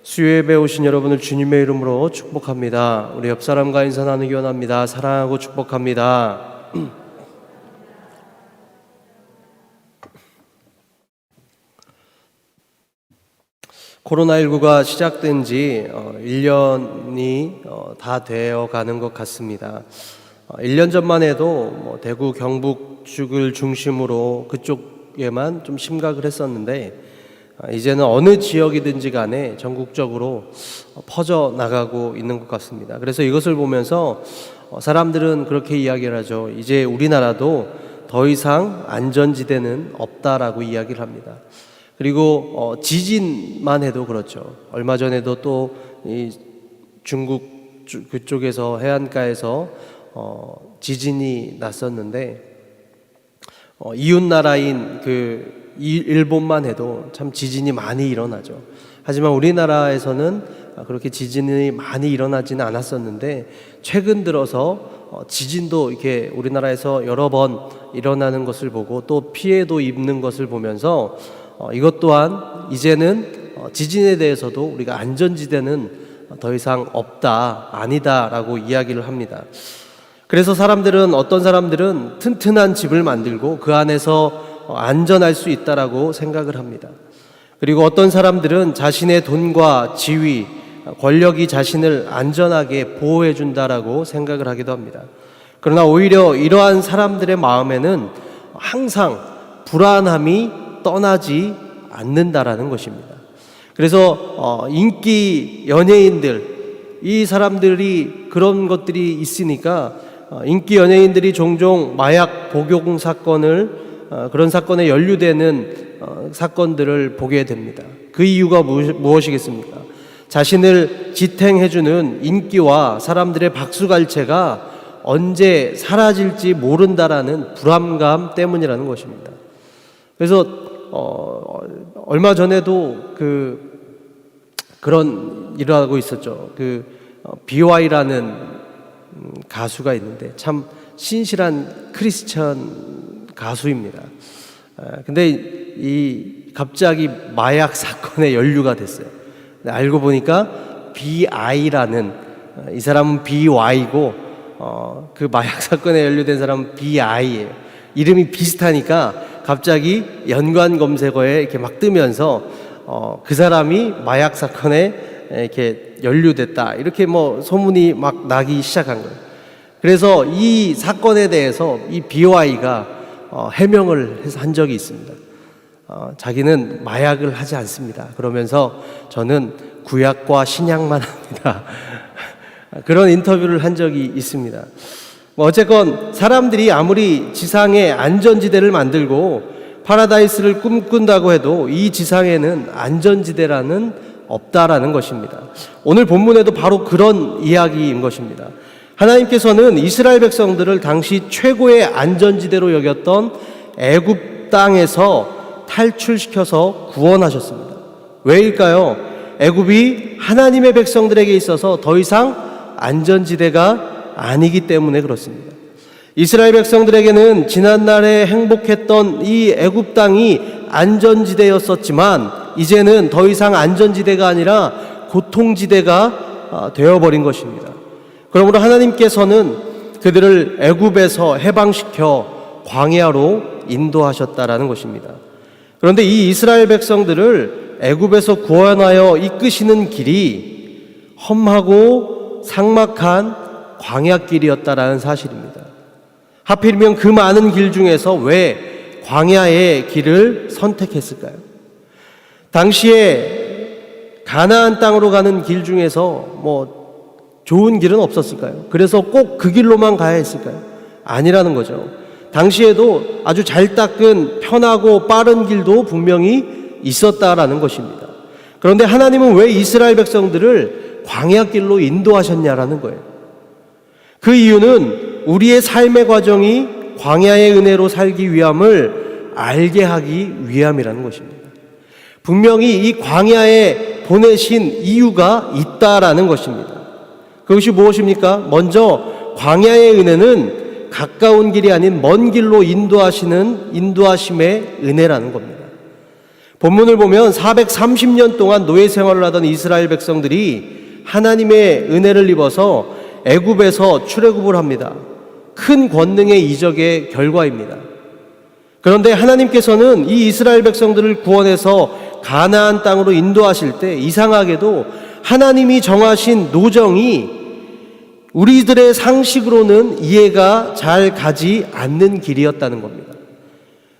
수요예배 오신 여러분을 주님의 이름으로 축복합니다. 우리 옆 사람과 인사 나누기 원합니다. 사랑하고 축복합니다. 코로나19가 시작된 지 1년이 다 되어 가는 것 같습니다. 1년 전만 해도 대구 경북 쪽을 중심으로 그쪽에만 좀 심각을 했었는데 이제는 어느 지역이든지 간에 전국적으로 퍼져나가고 있는 것 같습니다. 그래서 이것을 보면서 사람들은 그렇게 이야기를 하죠. 이제 우리나라도 더 이상 안전지대는 없다라고 이야기를 합니다. 그리고 지진만 해도 그렇죠. 얼마 전에도 또 이 중국 그쪽에서 해안가에서 지진이 났었는데 이웃 나라인 일본만 해도 참 지진이 많이 일어나죠. 하지만 우리나라에서는 그렇게 지진이 많이 일어나지는 않았었는데 최근 들어서 지진도 이렇게 우리나라에서 여러 번 일어나는 것을 보고 또 피해도 입는 것을 보면서 이것 또한 이제는 지진에 대해서도 우리가 안전지대는 더 이상 없다, 아니다라고 이야기를 합니다. 그래서 어떤 사람들은 튼튼한 집을 만들고 그 안에서 안전할 수 있다라고 생각을 합니다. 그리고 어떤 사람들은 자신의 돈과 지위, 권력이 자신을 안전하게 보호해 준다라고 생각을 하기도 합니다. 그러나 오히려 이러한 사람들의 마음에는 항상 불안함이 떠나지 않는다라는 것입니다. 그래서 인기 연예인들, 이 사람들이 그런 것들이 있으니까 인기 연예인들이 종종 마약 복용 사건을 그런 사건에 연루되는 사건들을 보게 됩니다. 그 이유가 무엇이겠습니까? 자신을 지탱해주는 인기와 사람들의 박수갈채가 언제 사라질지 모른다라는 불안감 때문이라는 것입니다. 그래서 얼마 전에도 그런 일을 하고 있었죠. BY라는 가수가 있는데 참 신실한 크리스천 가수입니다. 근데 갑자기 마약 사건에 연루가 됐어요. 알고 보니까 BI라는, 이 사람은 BY고 그 마약 사건에 연루된 사람은 BI예요. 이름이 비슷하니까 갑자기 연관 검색어에 이렇게 막 뜨면서 그 사람이 마약 사건에 이렇게 연루됐다, 이렇게 소문이 막 나기 시작한 거예요. 그래서 이 사건에 대해서 이 BY가 해명을 한 적이 있습니다. 자기는 마약을 하지 않습니다. 그러면서 저는 구약과 신약만 합니다. 그런 인터뷰를 한 적이 있습니다. 어쨌건 사람들이 아무리 지상에 안전지대를 만들고 파라다이스를 꿈꾼다고 해도 이 지상에는 안전지대라는 없다라는 것입니다. 오늘 본문에도 바로 그런 이야기인 것입니다. 하나님께서는 이스라엘 백성들을 당시 최고의 안전지대로 여겼던 애굽 땅에서 탈출시켜서 구원하셨습니다. 왜일까요? 애굽이 하나님의 백성들에게 있어서 더 이상 안전지대가 아니기 때문에 그렇습니다. 이스라엘 백성들에게는 지난날에 행복했던 이 애굽 땅이 안전지대였었지만 이제는 더 이상 안전지대가 아니라 고통지대가 되어버린 것입니다. 그러므로 하나님께서는 그들을 애굽에서 해방시켜 광야로 인도하셨다라는 것입니다. 그런데 이 이스라엘 백성들을 애굽에서 구원하여 이끄시는 길이 험하고 삭막한 광야길이었다라는 사실입니다. 하필이면 그 많은 길 중에서 왜 광야의 길을 선택했을까요? 당시에 가나안 땅으로 가는 길 중에서 좋은 길은 없었을까요? 그래서 꼭 그 길로만 가야 했을까요? 아니라는 거죠. 당시에도 아주 잘 닦은 편하고 빠른 길도 분명히 있었다라는 것입니다. 그런데 하나님은 왜 이스라엘 백성들을 광야길로 인도하셨냐라는 거예요. 그 이유는 우리의 삶의 과정이 광야의 은혜로 살기 위함을 알게 하기 위함이라는 것입니다. 분명히 이 광야에 보내신 이유가 있다라는 것입니다. 그것이 무엇입니까? 먼저 광야의 은혜는 가까운 길이 아닌 먼 길로 인도하심의 은혜라는 겁니다. 본문을 보면 430년 동안 노예 생활을 하던 이스라엘 백성들이 하나님의 은혜를 입어서 애굽에서 출애굽을 합니다. 큰 권능의 이적의 결과입니다. 그런데 하나님께서는 이 이스라엘 백성들을 구원해서 가나안 땅으로 인도하실 때 이상하게도 하나님이 정하신 노정이 우리들의 상식으로는 이해가 잘 가지 않는 길이었다는 겁니다.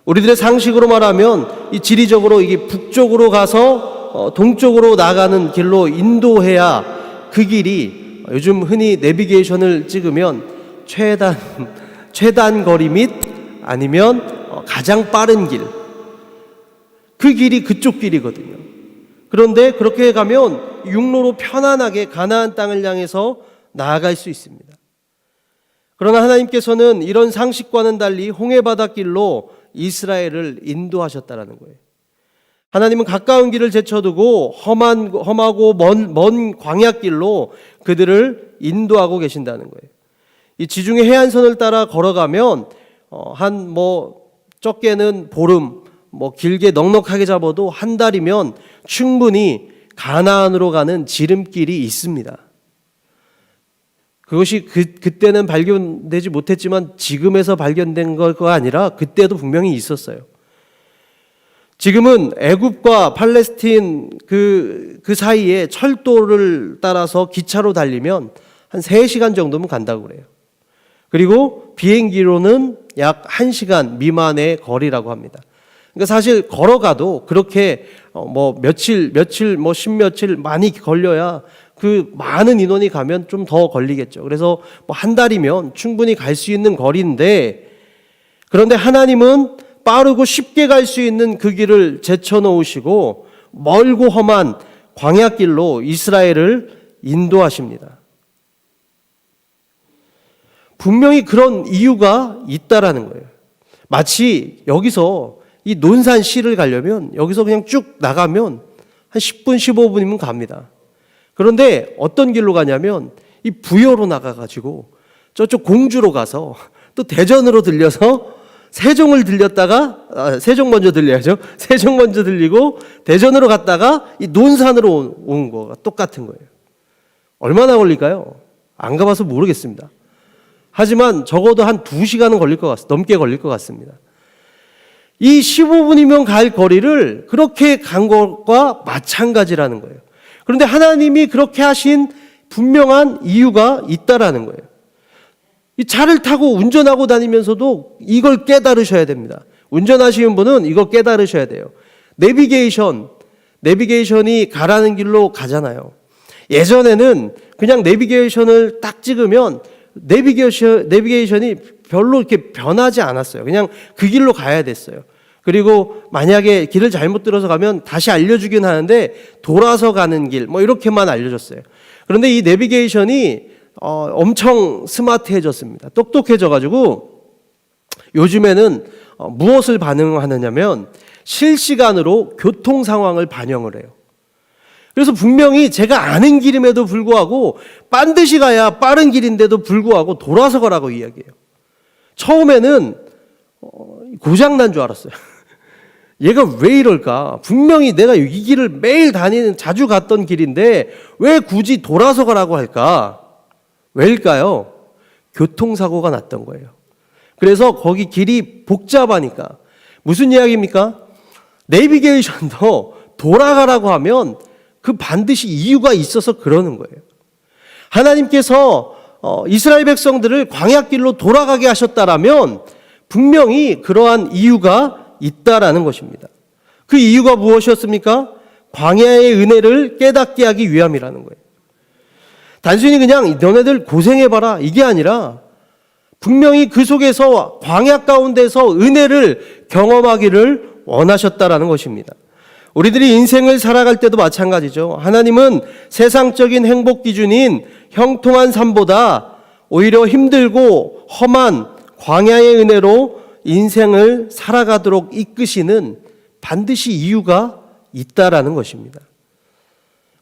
우리들의 상식으로 말하면 이 지리적으로 이게 북쪽으로 가서 동쪽으로 나가는 길로 인도해야 그 길이 요즘 흔히 내비게이션을 찍으면 최단 거리 및 아니면 가장 빠른 길, 그 길이 그쪽 길이거든요. 그런데 그렇게 가면 육로로 편안하게 가나안 땅을 향해서 나아갈 수 있습니다. 그러나 하나님께서는 이런 상식과는 달리 홍해바닷길로 이스라엘을 인도하셨다라는 거예요. 하나님은 가까운 길을 제쳐두고 험하고 먼 광야길로 그들을 인도하고 계신다는 거예요. 이 지중해 해안선을 따라 걸어가면 적게는 보름, 길게 넉넉하게 잡아도 한 달이면 충분히 가나안으로 가는 지름길이 있습니다. 그것이 그때는 발견되지 못했지만 지금에서 발견된 거가 아니라 그때도 분명히 있었어요. 지금은 애굽과 팔레스틴 그 사이에 철도를 따라서 기차로 달리면 한 3시간 정도면 간다고 그래요. 그리고 비행기로는 약 1시간 미만의 거리라고 합니다. 그러니까 사실 걸어가도 그렇게 십며칠 많이 걸려야 그 많은 인원이 가면 좀 더 걸리겠죠. 그래서 한 달이면 충분히 갈 수 있는 거리인데, 그런데 하나님은 빠르고 쉽게 갈 수 있는 그 길을 제쳐놓으시고 멀고 험한 광야길로 이스라엘을 인도하십니다. 분명히 그런 이유가 있다라는 거예요. 마치 여기서 이 논산시를 가려면 여기서 그냥 쭉 나가면 한 10분, 15분이면 갑니다. 그런데 어떤 길로 가냐면 이 부여로 나가가지고 저쪽 공주로 가서 또 대전으로 들려서 세종을 들렸다가 세종 먼저 들려야죠. 세종 먼저 들리고 대전으로 갔다가 이 논산으로 온 거가 똑같은 거예요. 얼마나 걸릴까요? 안 가봐서 모르겠습니다. 하지만 적어도 한 2시간은 넘게 걸릴 것 같습니다. 이 15분이면 갈 거리를 그렇게 간 것과 마찬가지라는 거예요. 그런데 하나님이 그렇게 하신 분명한 이유가 있다라는 거예요. 이 차를 타고 운전하고 다니면서도 이걸 깨달으셔야 됩니다. 운전하시는 분은 이거 깨달으셔야 돼요. 내비게이션이 가라는 길로 가잖아요. 예전에는 그냥 내비게이션을 딱 찍으면 내비게이션이 별로 이렇게 변하지 않았어요. 그냥 그 길로 가야 됐어요. 그리고 만약에 길을 잘못 들어서 가면 다시 알려주긴 하는데 돌아서 가는 길 이렇게만 알려줬어요. 그런데 이 내비게이션이 엄청 스마트해졌습니다. 똑똑해져가지고 요즘에는 무엇을 반응하느냐면 실시간으로 교통 상황을 반영을 해요. 그래서 분명히 제가 아는 길임에도 불구하고 반드시 가야 빠른 길인데도 불구하고 돌아서 가라고 이야기해요. 처음에는 고장난 줄 알았어요. 얘가 왜 이럴까? 분명히 내가 이 길을 매일 자주 갔던 길인데 왜 굳이 돌아서 가라고 할까? 왜일까요? 교통사고가 났던 거예요. 그래서 거기 길이 복잡하니까. 무슨 이야기입니까? 내비게이션도 돌아가라고 하면 그 반드시 이유가 있어서 그러는 거예요. 하나님께서 이스라엘 백성들을 광야길로 돌아가게 하셨다라면 분명히 그러한 이유가 있다라는 것입니다. 그 이유가 무엇이었습니까? 광야의 은혜를 깨닫게 하기 위함이라는 거예요. 단순히 그냥 너네들 고생해봐라 이게 아니라 분명히 그 속에서 광야 가운데서 은혜를 경험하기를 원하셨다라는 것입니다. 우리들이 인생을 살아갈 때도 마찬가지죠. 하나님은 세상적인 행복 기준인 형통한 삶보다 오히려 힘들고 험한 광야의 은혜로 인생을 살아가도록 이끄시는 반드시 이유가 있다라는 것입니다.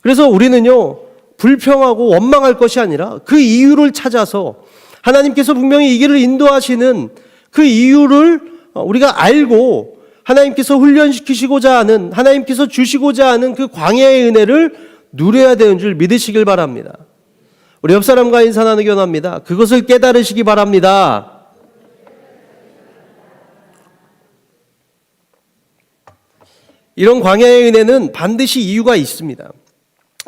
그래서 우리는요, 불평하고 원망할 것이 아니라 그 이유를 찾아서 하나님께서 분명히 이 길을 인도하시는 그 이유를 우리가 알고 하나님께서 훈련시키시고자 하는, 하나님께서 주시고자 하는 그 광야의 은혜를 누려야 되는 줄 믿으시길 바랍니다. 우리 옆 사람과 인사 나누기 원합니다. 그것을 깨달으시기 바랍니다. 이런 광야의 은혜는 반드시 이유가 있습니다.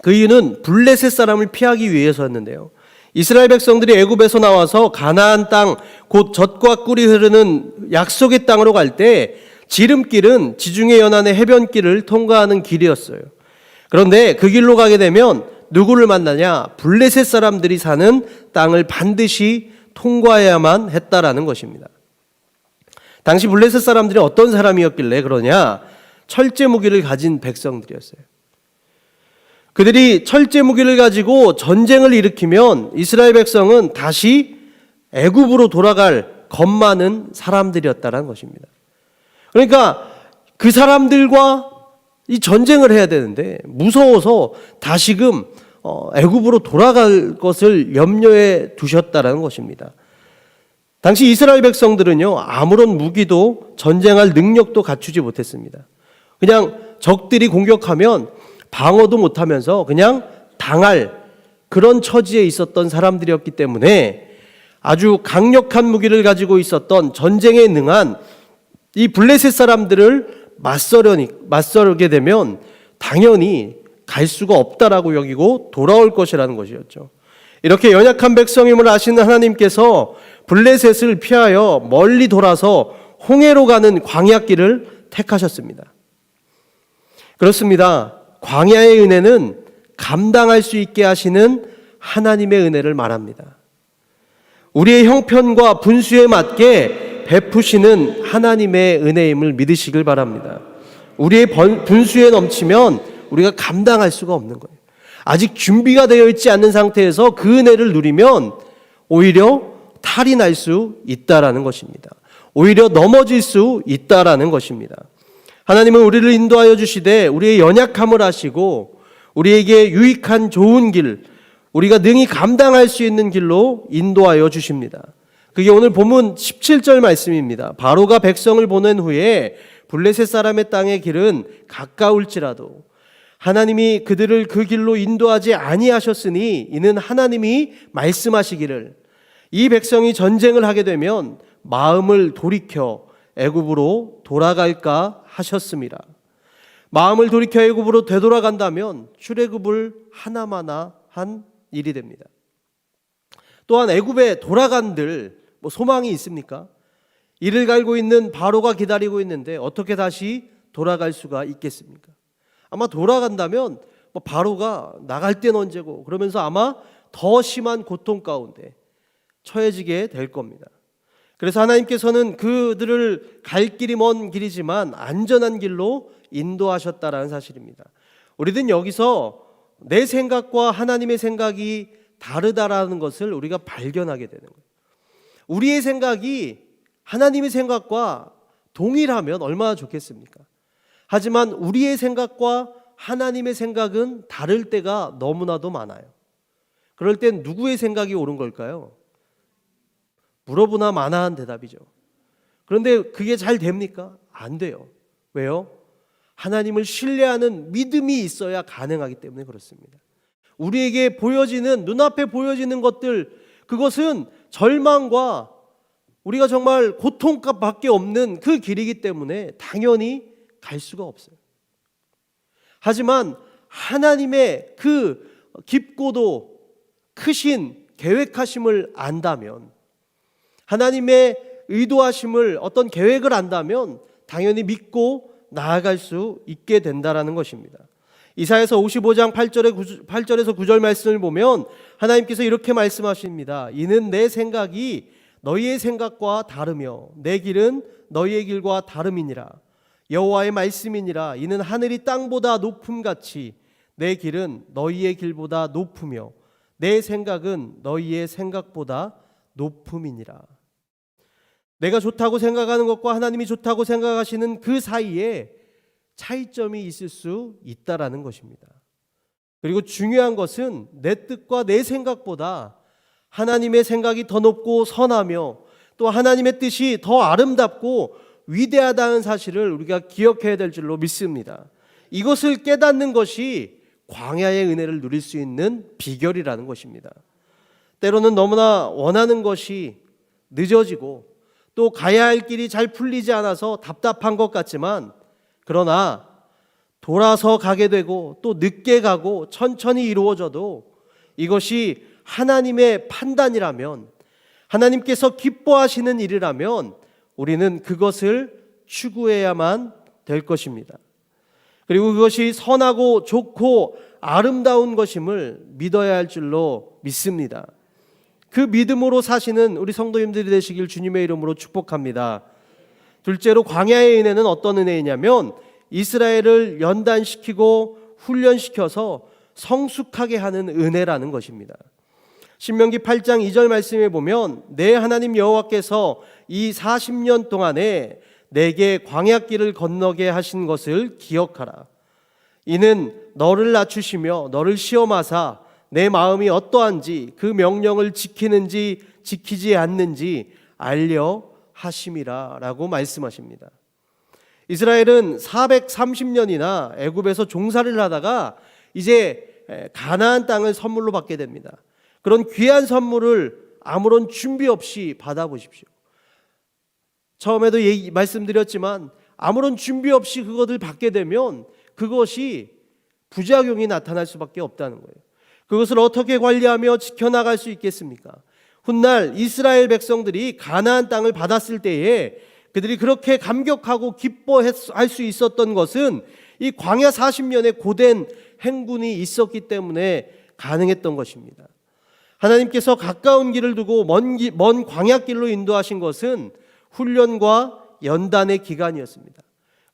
그 이유는 블레셋 사람을 피하기 위해서였는데요. 이스라엘 백성들이 애굽에서 나와서 가나안 땅, 곧 젖과 꿀이 흐르는 약속의 땅으로 갈 때 지름길은 지중해 연안의 해변길을 통과하는 길이었어요. 그런데 그 길로 가게 되면 누구를 만나냐? 블레셋 사람들이 사는 땅을 반드시 통과해야만 했다라는 것입니다. 당시 블레셋 사람들이 어떤 사람이었길래 그러냐? 철제 무기를 가진 백성들이었어요. 그들이 철제 무기를 가지고 전쟁을 일으키면 이스라엘 백성은 다시 애굽으로 돌아갈 겁 많은 사람들이었다는 것입니다. 그러니까 그 사람들과 이 전쟁을 해야 되는데 무서워서 다시금 애굽으로 돌아갈 것을 염려해 두셨다는 것입니다. 당시 이스라엘 백성들은요, 아무런 무기도 전쟁할 능력도 갖추지 못했습니다. 그냥 적들이 공격하면 방어도 못하면서 그냥 당할 그런 처지에 있었던 사람들이었기 때문에 아주 강력한 무기를 가지고 있었던 전쟁에 능한 이 블레셋 사람들을 맞서게 되면 당연히 갈 수가 없다라고 여기고 돌아올 것이라는 것이었죠. 이렇게 연약한 백성임을 아시는 하나님께서 블레셋을 피하여 멀리 돌아서 홍해로 가는 광야길을 택하셨습니다. 그렇습니다. 광야의 은혜는 감당할 수 있게 하시는 하나님의 은혜를 말합니다. 우리의 형편과 분수에 맞게 베푸시는 하나님의 은혜임을 믿으시길 바랍니다. 우리의 분수에 넘치면 우리가 감당할 수가 없는 거예요. 아직 준비가 되어 있지 않는 상태에서 그 은혜를 누리면 오히려 탈이 날 수 있다라는 것입니다. 오히려 넘어질 수 있다라는 것입니다. 하나님은 우리를 인도하여 주시되 우리의 연약함을 아시고 우리에게 유익한 좋은 길, 우리가 능히 감당할 수 있는 길로 인도하여 주십니다. 그게 오늘 본문 17절 말씀입니다. 바로가 백성을 보낸 후에 블레셋 사람의 땅의 길은 가까울지라도 하나님이 그들을 그 길로 인도하지 아니하셨으니 이는 하나님이 말씀하시기를 이 백성이 전쟁을 하게 되면 마음을 돌이켜 애굽으로 돌아갈까 하셨습니다. 마음을 돌이켜 애굽으로 되돌아간다면 출애굽을 하나마나 한 일이 됩니다. 또한 애굽에 돌아간들 소망이 있습니까? 이를 갈고 있는 바로가 기다리고 있는데 어떻게 다시 돌아갈 수가 있겠습니까? 아마 돌아간다면 바로가 나갈 때는 언제고 그러면서 아마 더 심한 고통 가운데 처해지게 될 겁니다. 그래서 하나님께서는 그들을 갈 길이 먼 길이지만 안전한 길로 인도하셨다라는 사실입니다. 우리는 여기서 내 생각과 하나님의 생각이 다르다라는 것을 우리가 발견하게 되는 거예요. 우리의 생각이 하나님의 생각과 동일하면 얼마나 좋겠습니까? 하지만 우리의 생각과 하나님의 생각은 다를 때가 너무나도 많아요. 그럴 땐 누구의 생각이 옳은 걸까요? 물어보나 마나한 대답이죠. 그런데 그게 잘 됩니까? 안 돼요. 왜요? 하나님을 신뢰하는 믿음이 있어야 가능하기 때문에 그렇습니다. 우리에게 보여지는, 눈앞에 보여지는 것들, 그것은 절망과 우리가 정말 고통밖에 없는 그 길이기 때문에 당연히 갈 수가 없어요. 하지만 하나님의 그 깊고도 크신 계획하심을 안다면, 하나님의 의도하심을, 어떤 계획을 안다면 당연히 믿고 나아갈 수 있게 된다라는 것입니다. 이사야서 55장 8절에서 9절 말씀을 보면 하나님께서 이렇게 말씀하십니다. 이는 내 생각이 너희의 생각과 다르며 내 길은 너희의 길과 다름이니라. 여호와의 말씀이니라. 이는 하늘이 땅보다 높음같이 내 길은 너희의 길보다 높으며 내 생각은 너희의 생각보다 높음이니라. 내가 좋다고 생각하는 것과 하나님이 좋다고 생각하시는 그 사이에 차이점이 있을 수 있다라는 것입니다. 그리고 중요한 것은 내 뜻과 내 생각보다 하나님의 생각이 더 높고 선하며 또 하나님의 뜻이 더 아름답고 위대하다는 사실을 우리가 기억해야 될 줄로 믿습니다. 이것을 깨닫는 것이 광야의 은혜를 누릴 수 있는 비결이라는 것입니다. 때로는 너무나 원하는 것이 늦어지고 또 가야 할 길이 잘 풀리지 않아서 답답한 것 같지만, 그러나 돌아서 가게 되고 또 늦게 가고 천천히 이루어져도 이것이 하나님의 판단이라면, 하나님께서 기뻐하시는 일이라면 우리는 그것을 추구해야만 될 것입니다. 그리고 그것이 선하고 좋고 아름다운 것임을 믿어야 할 줄로 믿습니다. 그 믿음으로 사시는 우리 성도님들이 되시길 주님의 이름으로 축복합니다. 둘째로, 광야의 은혜는 어떤 은혜이냐면 이스라엘을 연단시키고 훈련시켜서 성숙하게 하는 은혜라는 것입니다. 신명기 8장 2절 말씀에 보면 내 하나님 여호와께서 이 40년 동안에 내게 광야길을 건너게 하신 것을 기억하라. 이는 너를 낮추시며 너를 시험하사 내 마음이 어떠한지 그 명령을 지키는지 지키지 않는지 알려 하심이라 라고 말씀하십니다. 이스라엘은 430년이나 애굽에서 종살이를 하다가 이제 가나안 땅을 선물로 받게 됩니다. 그런 귀한 선물을 아무런 준비 없이 받아보십시오. 처음에도 말씀드렸지만 아무런 준비 없이 그것을 받게 되면 그것이 부작용이 나타날 수밖에 없다는 거예요. 그것을 어떻게 관리하며 지켜나갈 수 있겠습니까? 훗날 이스라엘 백성들이 가나안 땅을 받았을 때에 그들이 그렇게 감격하고 기뻐할 수 있었던 것은 이 광야 40년의 고된 행군이 있었기 때문에 가능했던 것입니다. 하나님께서 가까운 길을 두고 먼 광야길로 인도하신 것은 훈련과 연단의 기간이었습니다.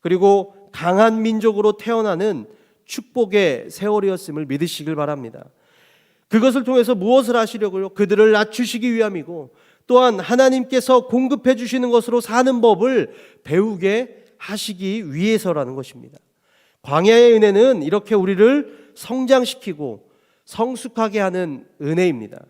그리고 강한 민족으로 태어나는 축복의 세월이었음을 믿으시길 바랍니다. 그것을 통해서 무엇을 하시려고요? 그들을 낮추시기 위함이고 또한 하나님께서 공급해 주시는 것으로 사는 법을 배우게 하시기 위해서라는 것입니다. 광야의 은혜는 이렇게 우리를 성장시키고 성숙하게 하는 은혜입니다.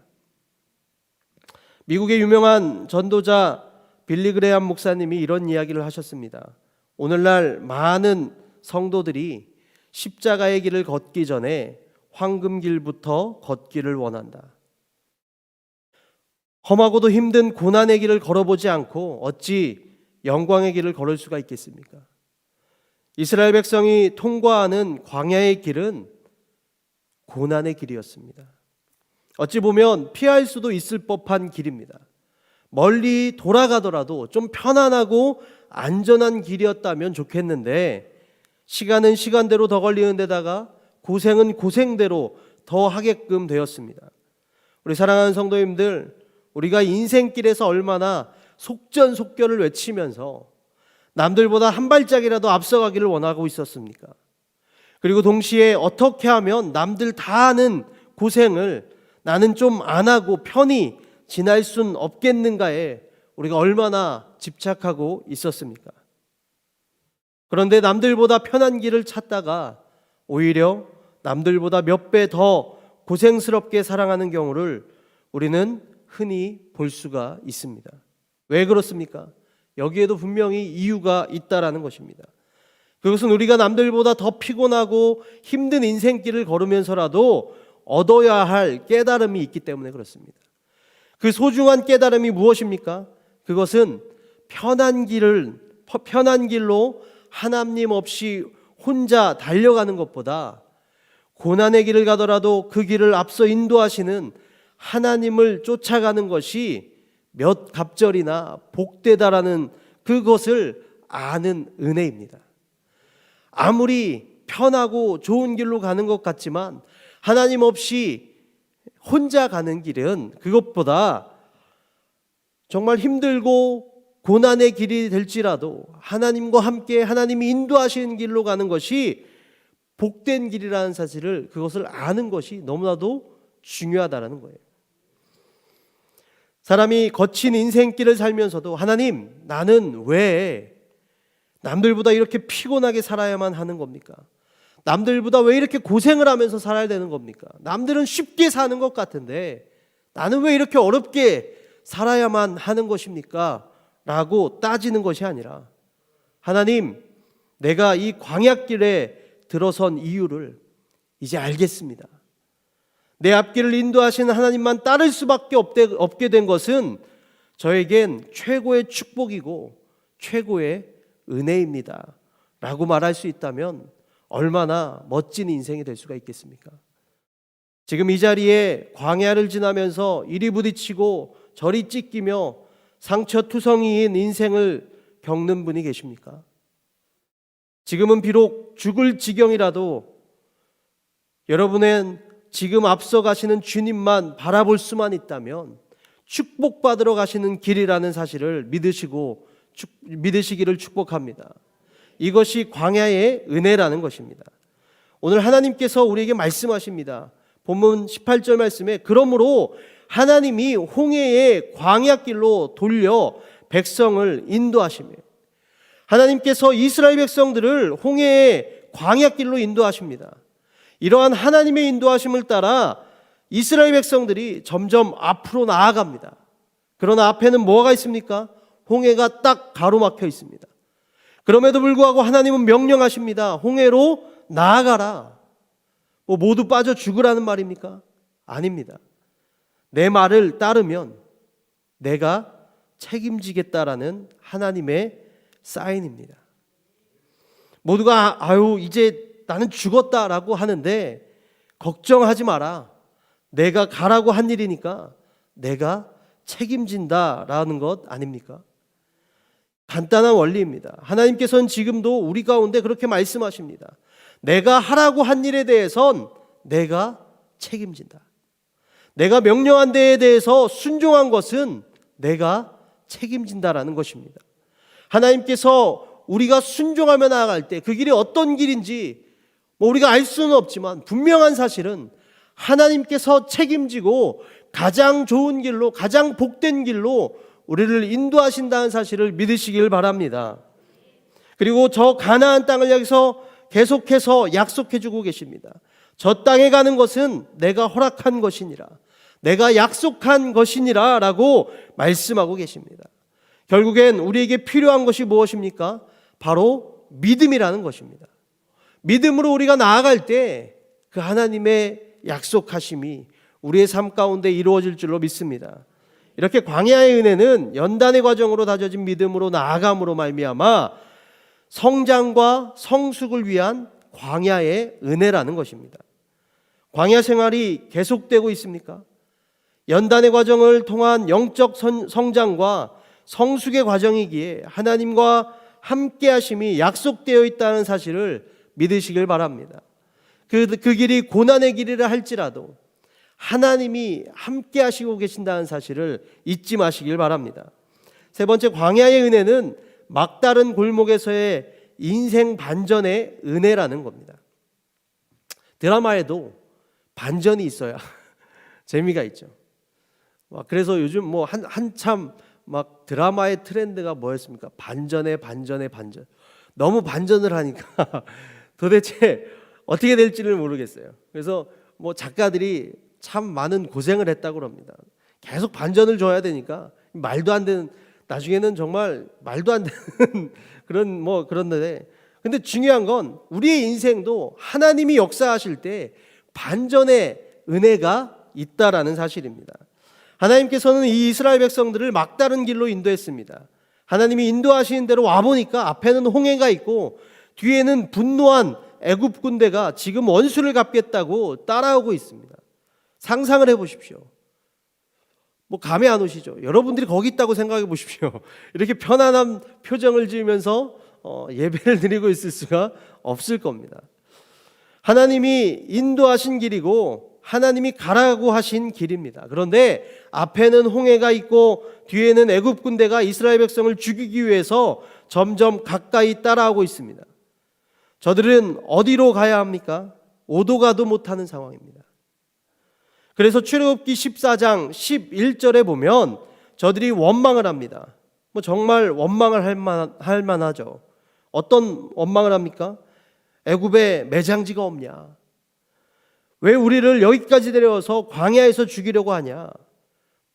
미국의 유명한 전도자 빌리 그레함 목사님이 이런 이야기를 하셨습니다. 오늘날 많은 성도들이 십자가의 길을 걷기 전에 황금길부터 걷기를 원한다. 험하고도 힘든 고난의 길을 걸어보지 않고 어찌 영광의 길을 걸을 수가 있겠습니까? 이스라엘 백성이 통과하는 광야의 길은 고난의 길이었습니다. 어찌 보면 피할 수도 있을 법한 길입니다. 멀리 돌아가더라도 좀 편안하고 안전한 길이었다면 좋겠는데 시간은 시간대로 더 걸리는 데다가 고생은 고생대로 더 하게끔 되었습니다. 우리 사랑하는 성도님들, 우리가 인생길에서 얼마나 속전속결을 외치면서 남들보다 한 발짝이라도 앞서가기를 원하고 있었습니까? 그리고 동시에 어떻게 하면 남들 다 하는 고생을 나는 좀 안 하고 편히 지날 순 없겠는가에 우리가 얼마나 집착하고 있었습니까? 그런데 남들보다 편한 길을 찾다가 오히려 남들보다 몇 배 더 고생스럽게 살아가는 경우를 우리는 흔히 볼 수가 있습니다. 왜 그렇습니까? 여기에도 분명히 이유가 있다라는 것입니다. 그것은 우리가 남들보다 더 피곤하고 힘든 인생길을 걸으면서라도 얻어야 할 깨달음이 있기 때문에 그렇습니다. 그 소중한 깨달음이 무엇입니까? 그것은 편한 길로 하나님 없이 혼자 달려가는 것보다 고난의 길을 가더라도 그 길을 앞서 인도하시는 하나님을 쫓아가는 것이 몇 갑절이나 복되다라는 그것을 아는 은혜입니다. 아무리 편하고 좋은 길로 가는 것 같지만 하나님 없이 혼자 가는 길은 그것보다 정말 힘들고 고난의 길이 될지라도 하나님과 함께 하나님이 인도하시는 길로 가는 것이 복된 길이라는 사실을 그것을 아는 것이 너무나도 중요하다는 거예요. 사람이 거친 인생길을 살면서도 하나님, 나는 왜 남들보다 이렇게 피곤하게 살아야만 하는 겁니까? 남들보다 왜 이렇게 고생을 하면서 살아야 되는 겁니까? 남들은 쉽게 사는 것 같은데 나는 왜 이렇게 어렵게 살아야만 하는 것입니까? 라고 따지는 것이 아니라 하나님, 내가 이 광야길에 들어선 이유를 이제 알겠습니다. 내 앞길을 인도하신 하나님만 따를 수밖에 없게 된 것은 저에겐 최고의 축복이고 최고의 은혜입니다 라고 말할 수 있다면 얼마나 멋진 인생이 될 수가 있겠습니까? 지금 이 자리에 광야를 지나면서 이리 부딪히고 저리 찢기며 상처투성이인 인생을 겪는 분이 계십니까? 지금은 비록 죽을 지경이라도 여러분은 지금 앞서 가시는 주님만 바라볼 수만 있다면 축복받으러 가시는 길이라는 사실을 믿으시기를 축복합니다. 이것이 광야의 은혜라는 것입니다. 오늘 하나님께서 우리에게 말씀하십니다. 본문 18절 말씀에 그러므로 하나님이 홍해의 광야길로 돌려 백성을 인도하시며, 하나님께서 이스라엘 백성들을 홍해의 광야길로 인도하십니다. 이러한 하나님의 인도하심을 따라 이스라엘 백성들이 점점 앞으로 나아갑니다. 그러나 앞에는 뭐가 있습니까? 홍해가 딱 가로막혀 있습니다. 그럼에도 불구하고 하나님은 명령하십니다. 홍해로 나아가라. 모두 빠져 죽으라는 말입니까? 아닙니다. 내 말을 따르면 내가 책임지겠다라는 하나님의 사인입니다. 모두가 이제 나는 죽었다라고 하는데 걱정하지 마라. 내가 가라고 한 일이니까 내가 책임진다라는 것 아닙니까? 간단한 원리입니다. 하나님께서는 지금도 우리 가운데 그렇게 말씀하십니다. 내가 하라고 한 일에 대해선 내가 책임진다. 내가 명령한 데에 대해서 순종한 것은 내가 책임진다라는 것입니다. 하나님께서 우리가 순종하며 나아갈 때 그 길이 어떤 길인지 우리가 알 수는 없지만 분명한 사실은 하나님께서 책임지고 가장 좋은 길로, 가장 복된 길로 우리를 인도하신다는 사실을 믿으시길 바랍니다. 그리고 저 가나안 땅을 향해서 계속해서 약속해 주고 계십니다. 저 땅에 가는 것은 내가 허락한 것이니라, 내가 약속한 것이니라 라고 말씀하고 계십니다. 결국엔 우리에게 필요한 것이 무엇입니까? 바로 믿음이라는 것입니다. 믿음으로 우리가 나아갈 때 그 하나님의 약속하심이 우리의 삶 가운데 이루어질 줄로 믿습니다. 이렇게 광야의 은혜는 연단의 과정으로 다져진 믿음으로 나아감으로 말미암아 성장과 성숙을 위한 광야의 은혜라는 것입니다. 광야 생활이 계속되고 있습니까? 연단의 과정을 통한 영적 성장과 성숙의 과정이기에 하나님과 함께 하심이 약속되어 있다는 사실을 믿으시길 바랍니다. 그 길이 고난의 길이라 할지라도 하나님이 함께 하시고 계신다는 사실을 잊지 마시길 바랍니다. 세 번째, 광야의 은혜는 막다른 골목에서의 인생 반전의 은혜라는 겁니다. 드라마에도 반전이 있어야 재미가 있죠. 그래서 요즘 한참 드라마의 트렌드가 뭐였습니까? 반전에 반전. 너무 반전을 하니까 도대체 어떻게 될지를 모르겠어요. 그래서 작가들이 참 많은 고생을 했다고 합니다. 계속 반전을 줘야 되니까 말도 안 되는, 나중에는 정말 말도 안 되는 그런데 근데 중요한 건 우리의 인생도 하나님이 역사하실 때 반전의 은혜가 있다라는 사실입니다. 하나님께서는 이 이스라엘 백성들을 막다른 길로 인도했습니다. 하나님이 인도하시는 대로 와보니까 앞에는 홍해가 있고 뒤에는 분노한 애굽 군대가 지금 원수를 갚겠다고 따라오고 있습니다. 상상을 해보십시오. 감이 안 오시죠? 여러분들이 거기 있다고 생각해 보십시오. 이렇게 편안한 표정을 지으면서 예배를 드리고 있을 수가 없을 겁니다. 하나님이 인도하신 길이고 하나님이 가라고 하신 길입니다. 그런데 앞에는 홍해가 있고 뒤에는 애굽 군대가 이스라엘 백성을 죽이기 위해서 점점 가까이 따라오고 있습니다. 저들은 어디로 가야 합니까? 오도 가도 못하는 상황입니다. 그래서 출애굽기 14장 11절에 보면 저들이 원망을 합니다. 정말 원망을 할 만하죠. 어떤 원망을 합니까? 애굽에 매장지가 없냐? 왜 우리를 여기까지 데려와서 광야에서 죽이려고 하냐?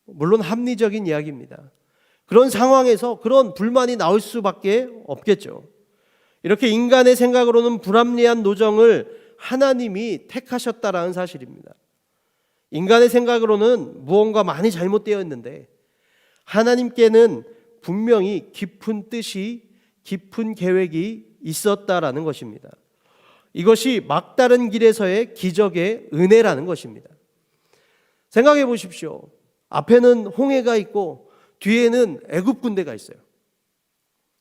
물론 합리적인 이야기입니다. 그런 상황에서 그런 불만이 나올 수밖에 없겠죠. 이렇게 인간의 생각으로는 불합리한 노정을 하나님이 택하셨다라는 사실입니다. 인간의 생각으로는 무언가 많이 잘못되어 있는데 하나님께는 분명히 깊은 뜻이, 깊은 계획이 있었다라는 것입니다. 이것이 막다른 길에서의 기적의 은혜라는 것입니다. 생각해 보십시오. 앞에는 홍해가 있고 뒤에는 애굽 군대가 있어요.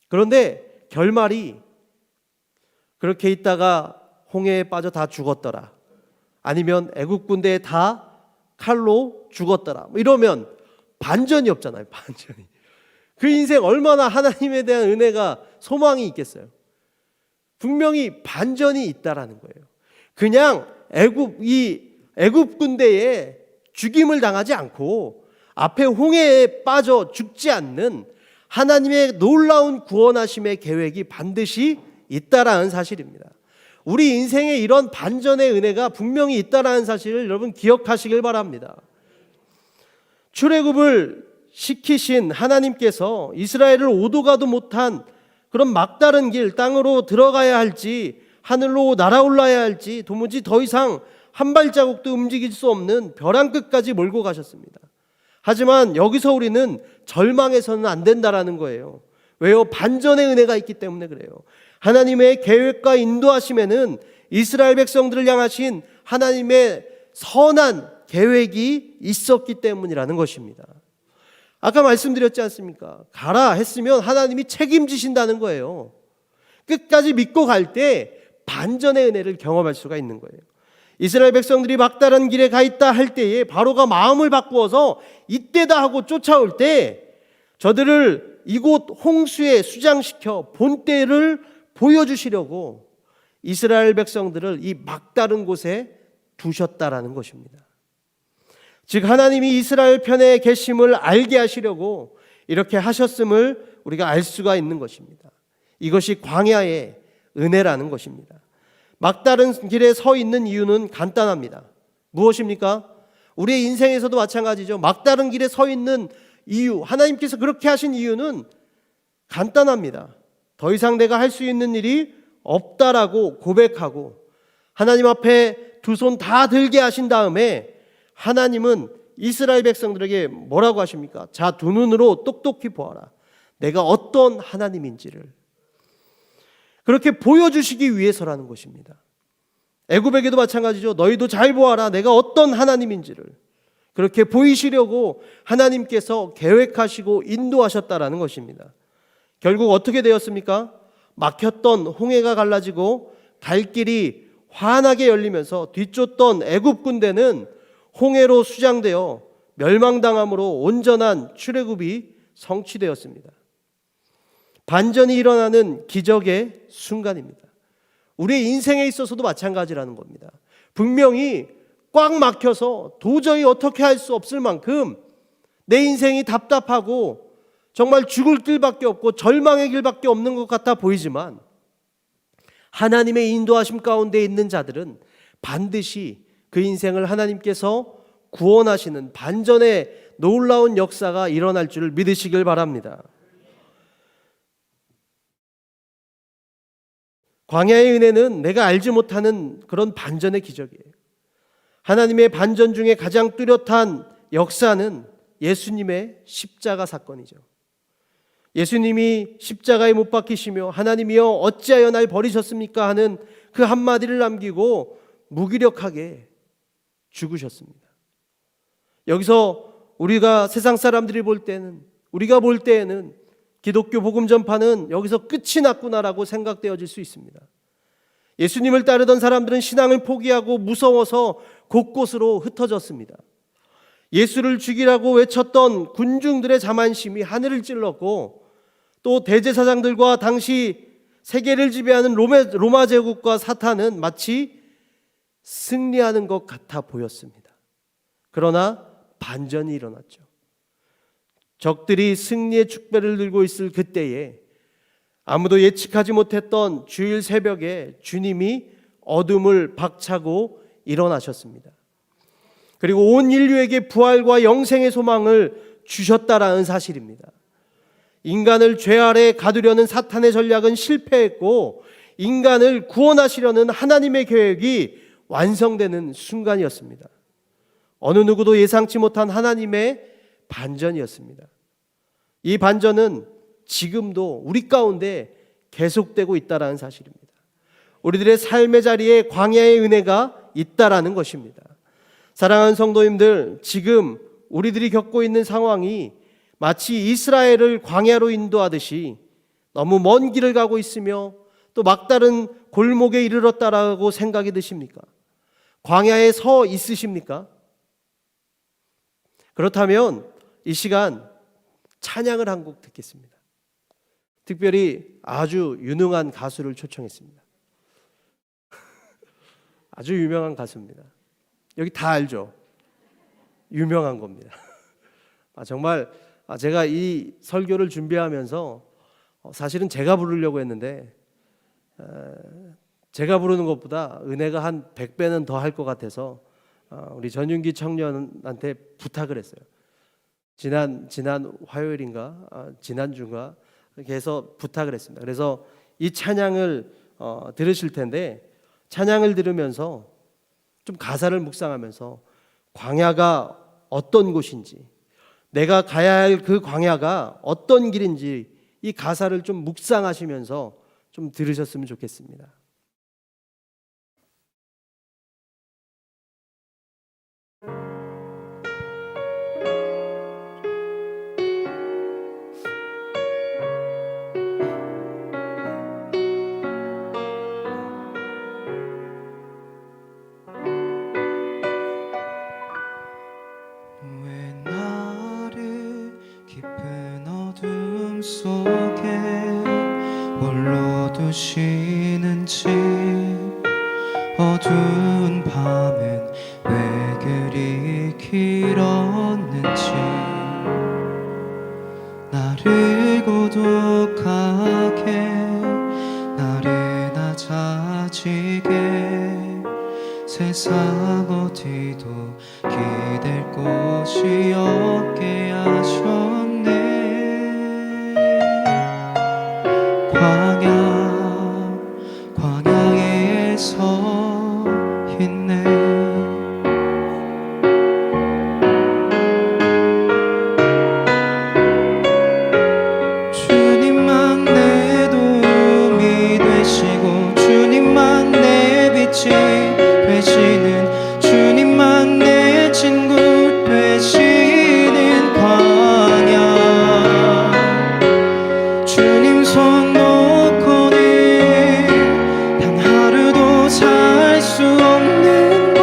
그런데 결말이 그렇게 있다가 홍해에 빠져 다 죽었더라, 아니면 애굽 군대에 다 칼로 죽었더라, 이러면 반전이 없잖아요. 반전이. 그 인생 얼마나 하나님에 대한 은혜가, 소망이 있겠어요. 분명히 반전이 있다라는 거예요. 그냥 애굽 군대에 죽임을 당하지 않고 앞에 홍해에 빠져 죽지 않는 하나님의 놀라운 구원하심의 계획이 반드시 있다라는 사실입니다. 우리 인생에 이런 반전의 은혜가 분명히 있다라는 사실을 여러분 기억하시길 바랍니다. 출애굽을 시키신 하나님께서 이스라엘을 오도 가도 못한 그런 막다른 길, 땅으로 들어가야 할지 하늘로 날아올라야 할지 도무지 더 이상 한 발자국도 움직일 수 없는 벼랑 끝까지 몰고 가셨습니다. 하지만 여기서 우리는 절망해서는 안 된다라는 거예요. 왜요? 반전의 은혜가 있기 때문에 그래요. 하나님의 계획과 인도하심에는 이스라엘 백성들을 향하신 하나님의 선한 계획이 있었기 때문이라는 것입니다. 아까 말씀드렸지 않습니까? 가라 했으면 하나님이 책임지신다는 거예요. 끝까지 믿고 갈 때 반전의 은혜를 경험할 수가 있는 거예요. 이스라엘 백성들이 막다른 길에 가 있다 할 때에 바로가 마음을 바꾸어서 이때다 하고 쫓아올 때 저들을 이곳 홍수에 수장시켜 본때를 보여주시려고 이스라엘 백성들을 이 막다른 곳에 두셨다라는 것입니다. 즉 하나님이 이스라엘 편에 계심을 알게 하시려고 이렇게 하셨음을 우리가 알 수가 있는 것입니다. 이것이 광야의 은혜라는 것입니다. 막다른 길에 서 있는 이유는 간단합니다. 무엇입니까? 우리의 인생에서도 마찬가지죠. 막다른 길에 서 있는 이유, 하나님께서 그렇게 하신 이유는 간단합니다. 더 이상 내가 할 수 있는 일이 없다라고 고백하고 하나님 앞에 두 손 다 들게 하신 다음에 하나님은 이스라엘 백성들에게 뭐라고 하십니까? 자, 두 눈으로 똑똑히 보아라. 내가 어떤 하나님인지를 그렇게 보여주시기 위해서라는 것입니다. 애굽에게도 마찬가지죠. 너희도 잘 보아라. 내가 어떤 하나님인지를 그렇게 보이시려고 하나님께서 계획하시고 인도하셨다라는 것입니다. 결국 어떻게 되었습니까? 막혔던 홍해가 갈라지고 갈 길이 환하게 열리면서 뒤쫓던 애굽 군대는 홍해로 수장되어 멸망당함으로 온전한 출애굽이 성취되었습니다. 반전이 일어나는 기적의 순간입니다. 우리의 인생에 있어서도 마찬가지라는 겁니다. 분명히 꽉 막혀서 도저히 어떻게 할 수 없을 만큼 내 인생이 답답하고 정말 죽을 길밖에 없고 절망의 길밖에 없는 것 같아 보이지만 하나님의 인도하심 가운데 있는 자들은 반드시 그 인생을 하나님께서 구원하시는 반전의 놀라운 역사가 일어날 줄을 믿으시길 바랍니다. 광야의 은혜는 내가 알지 못하는 그런 반전의 기적이에요. 하나님의 반전 중에 가장 뚜렷한 역사는 예수님의 십자가 사건이죠. 예수님이 십자가에 못 박히시며 하나님이여 어찌하여 날 버리셨습니까 하는 그 한마디를 남기고 무기력하게 죽으셨습니다. 여기서 우리가 세상 사람들이 볼 때는, 우리가 볼 때에는 기독교 복음 전파는 여기서 끝이 났구나라고 생각되어질 수 있습니다. 예수님을 따르던 사람들은 신앙을 포기하고 무서워서 곳곳으로 흩어졌습니다. 예수를 죽이라고 외쳤던 군중들의 자만심이 하늘을 찔렀고 또 대제사장들과 당시 세계를 지배하는 로마 제국과 사탄은 마치 승리하는 것 같아 보였습니다. 그러나 반전이 일어났죠. 적들이 승리의 축배를 들고 있을 그때에 아무도 예측하지 못했던 주일 새벽에 주님이 어둠을 박차고 일어나셨습니다. 그리고 온 인류에게 부활과 영생의 소망을 주셨다라는 사실입니다. 인간을 죄 아래 가두려는 사탄의 전략은 실패했고 인간을 구원하시려는 하나님의 계획이 완성되는 순간이었습니다. 어느 누구도 예상치 못한 하나님의 반전이었습니다. 이 반전은 지금도 우리 가운데 계속되고 있다는 사실입니다. 우리들의 삶의 자리에 광야의 은혜가 있다라는 것입니다. 사랑하는 성도님들, 지금 우리들이 겪고 있는 상황이 마치 이스라엘을 광야로 인도하듯이 너무 먼 길을 가고 있으며 또 막다른 골목에 이르렀다라고 생각이 드십니까? 광야에 서 있으십니까? 그렇다면 이 시간 찬양을 한 곡 듣겠습니다. 특별히 아주 유능한 가수를 초청했습니다. 아주 유명한 가수입니다. 여기 다 알죠? 유명한 겁니다. 정말 제가 이 설교를 준비하면서 사실은 제가 부르려고 했는데 제가 부르는 것보다 은혜가 한 100배는 더 할 것 같아서 우리 전윤기 청년한테 부탁을 했어요. 지난 화요일인가 지난주인가 이렇게 해서 부탁을 했습니다. 그래서 이 찬양을 들으실 텐데 찬양을 들으면서 좀 가사를 묵상하면서 광야가 어떤 곳인지, 내가 가야 할 그 광야가 어떤 길인지 이 가사를 좀 묵상하시면서 좀 들으셨으면 좋겠습니다. 왜 나를 깊은 어둠 속에 홀로 두시는지, 어두운 밤은 왜 그리 길었는지, 나를 고독하게 나를 낮아지게 세상 어디도 기댈 곳이 없게 하셨네. 광야에 서 있네. 주님만 내 도움이 되시고 주님만 내 빛이 되시는, 주님만 내 친구 되시는 광야. 주님 손 놓고는 단 하루도 살 수 없는 곳,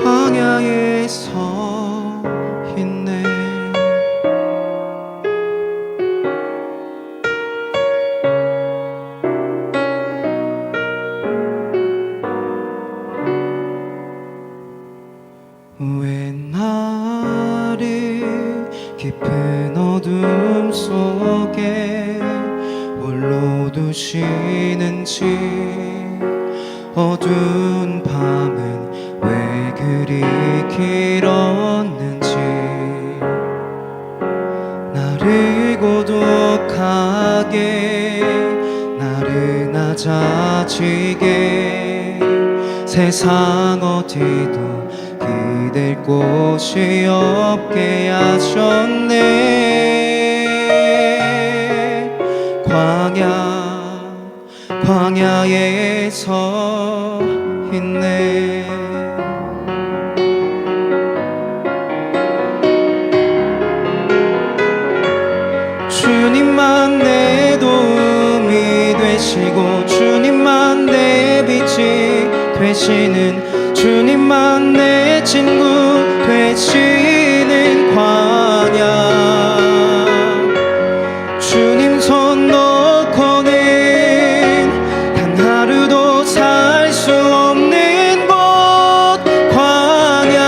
광야에 서 있네. 왜 나를 깊은 어둠 속에 홀로 두시는지, 어두운 밤은 왜 그리 길었는지, 나를 고독하게 나를 낮아지게 세상 어디도 기댈 곳이 없게 하셨네. 광야에 서 있네. 주님만 내 도움이 되시고 주님만 내 빛이 되시는, 주님만 내 친구 되시는 광야. 주님 손 놓고는 단 하루도 살 수 없는 곳, 광야.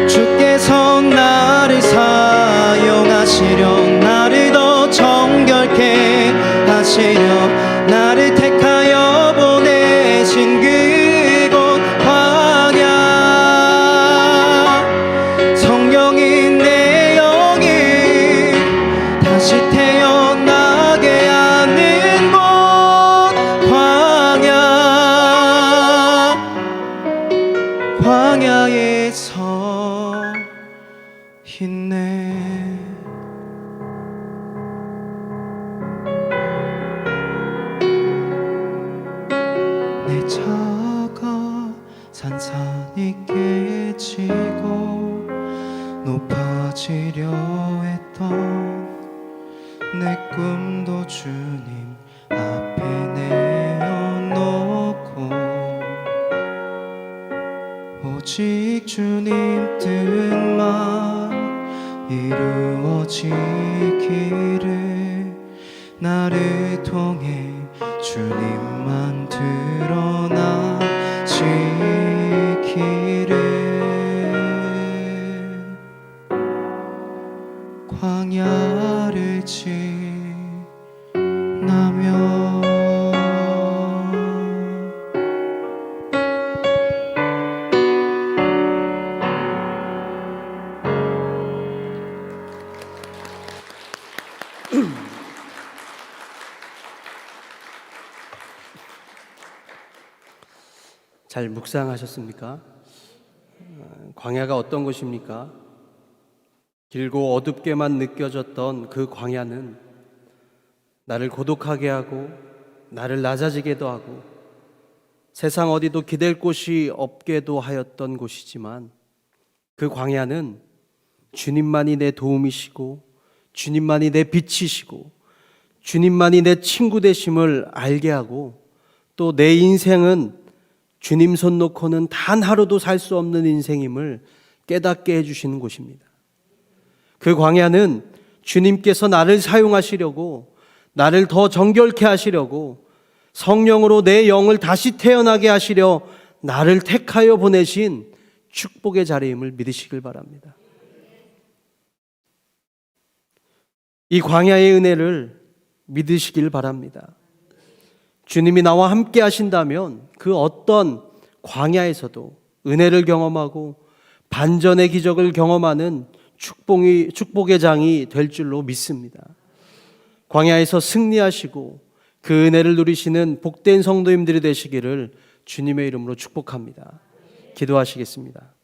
주께서 나를 사용하시려, 나를 더 정결케 하시려, 이루어지려 했던 내 꿈도 주님 앞에 내어놓고 오직 주님 뜻만 이루어지기를 나를 통해 주님만 드러나시기를 광야를 지나며 잘 묵상하셨습니까? 광야가 어떤 곳입니까? 길고 어둡게만 느껴졌던 그 광야는 나를 고독하게 하고 나를 낮아지게도 하고 세상 어디도 기댈 곳이 없게도 하였던 곳이지만 그 광야는 주님만이 내 도움이시고 주님만이 내 빛이시고 주님만이 내 친구 되심을 알게 하고 또 내 인생은 주님 손 놓고는 단 하루도 살 수 없는 인생임을 깨닫게 해주시는 곳입니다. 그 광야는 주님께서 나를 사용하시려고 나를 더 정결케 하시려고 성령으로 내 영을 다시 태어나게 하시려 나를 택하여 보내신 축복의 자리임을 믿으시길 바랍니다. 이 광야의 은혜를 믿으시길 바랍니다. 주님이 나와 함께 하신다면 그 어떤 광야에서도 은혜를 경험하고 반전의 기적을 경험하는 축복의 장이 될 줄로 믿습니다. 광야에서 승리하시고 그 은혜를 누리시는 복된 성도님들이 되시기를 주님의 이름으로 축복합니다. 기도하시겠습니다.